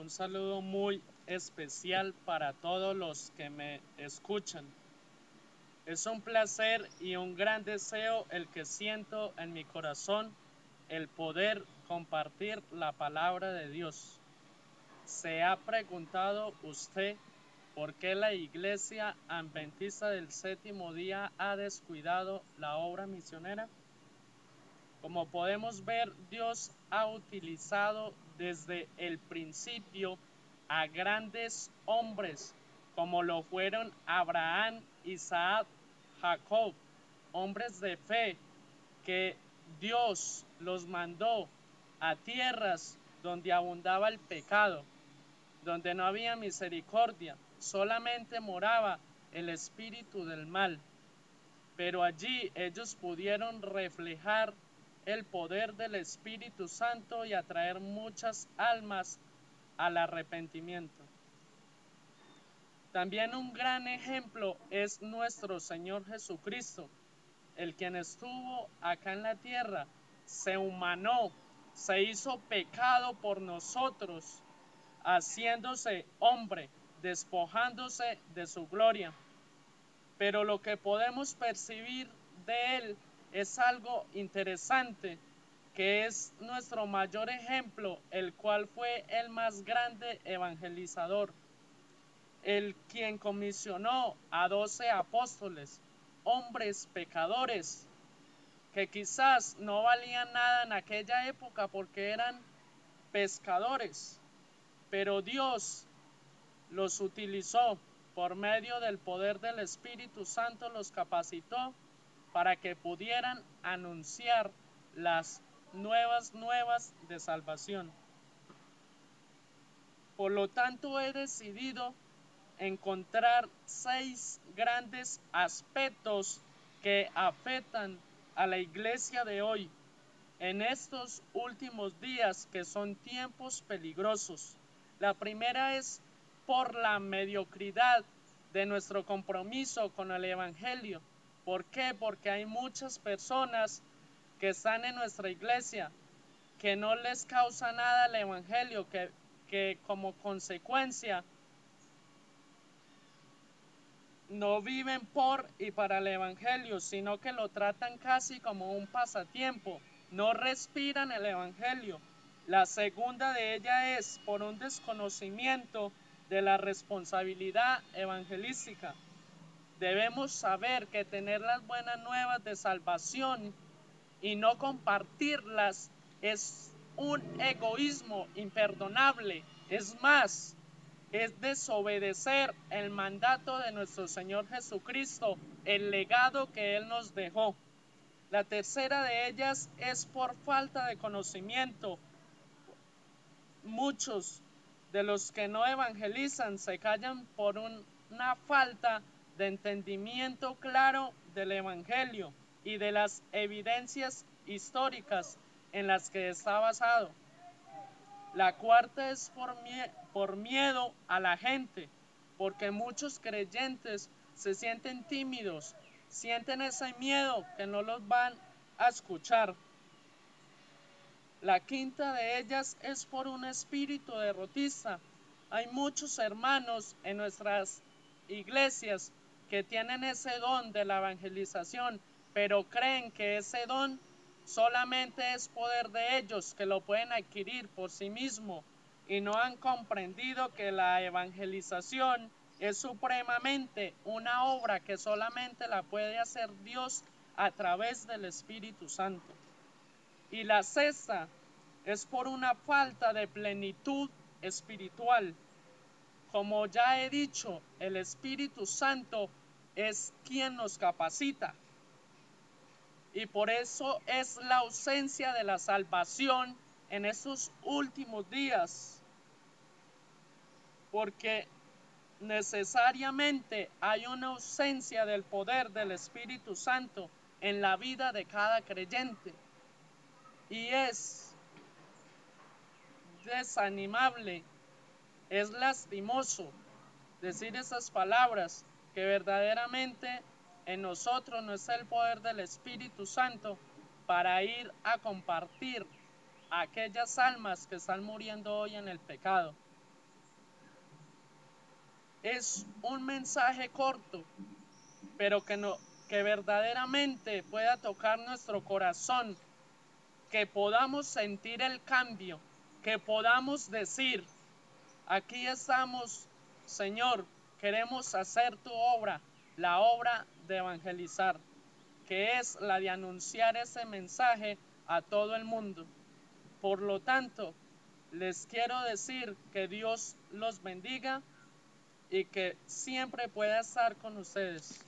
un saludo muy especial para todos los que me escuchan. Es un placer y un gran deseo el que siento en mi corazón el poder compartir la palabra de Dios. ¿Se ha preguntado usted por qué la Iglesia Adventista del Séptimo Día ha descuidado la obra misionera? Como podemos ver, Dios ha utilizado desde el principio a grandes hombres como lo fueron Abraham, Isaac, Jacob, hombres de fe que Dios los mandó a tierras donde abundaba el pecado, donde no había misericordia, solamente moraba el espíritu del mal. Pero allí ellos pudieron reflejar el poder del Espíritu Santo y atraer muchas almas al arrepentimiento. También un gran ejemplo es nuestro Señor Jesucristo, el quien estuvo acá en la tierra, se humanó, se hizo pecado por nosotros, haciéndose hombre, despojándose de su gloria. Pero lo que podemos percibir de él es algo interesante, que es nuestro mayor ejemplo, el cual fue el más grande evangelizador, el quien comisionó a 12 apóstoles, hombres pecadores, que quizás no valían nada en aquella época porque eran pescadores, pero Dios los utilizó por medio del poder del Espíritu Santo, los capacitó para que pudieran anunciar las nuevas de salvación. Por lo tanto, he decidido encontrar 6 grandes aspectos que afectan a la iglesia de hoy en estos últimos días, que son tiempos peligrosos. La primera es por la mediocridad de nuestro compromiso con el Evangelio. ¿Por qué? Porque hay muchas personas que están en nuestra iglesia que no les causa nada el Evangelio, que como consecuencia no viven por y para el Evangelio, sino que lo tratan casi como un pasatiempo, no respiran el Evangelio. La segunda de ellas es por un desconocimiento de la responsabilidad evangelística. Debemos saber que tener las buenas nuevas de salvación y no compartirlas es un egoísmo imperdonable. Es más, es desobedecer el mandato de nuestro Señor Jesucristo, el legado que Él nos dejó. La tercera de ellas es por falta de conocimiento. Muchos de los que no evangelizan se callan por una falta de entendimiento claro del Evangelio y de las evidencias históricas en las que está basado. La cuarta es por miedo a la gente, porque muchos creyentes se sienten tímidos, sienten ese miedo que no los van a escuchar. La quinta de ellas es por un espíritu derrotista. Hay muchos hermanos en nuestras iglesias que tienen ese don de la evangelización, pero creen que ese don solamente es poder de ellos, que lo pueden adquirir por sí mismos, y no han comprendido que la evangelización es supremamente una obra que solamente la puede hacer Dios a través del Espíritu Santo. Y la sexta es por una falta de plenitud espiritual. Como ya he dicho, el Espíritu Santo es quien nos capacita. Y por eso es la ausencia de la salvación en estos últimos días. Porque necesariamente hay una ausencia del poder del Espíritu Santo en la vida de cada creyente. Y es desanimable, es lastimoso decir esas palabras, que verdaderamente en nosotros no está el poder del Espíritu Santo para ir a compartir a aquellas almas que están muriendo hoy en el pecado. es un mensaje corto, pero que verdaderamente pueda tocar nuestro corazón, que podamos sentir el cambio, que podamos decir: aquí estamos, Señor, queremos hacer tu obra, la obra de evangelizar, que es la de anunciar ese mensaje a todo el mundo. Por lo tanto, les quiero decir que Dios los bendiga y que siempre pueda estar con ustedes.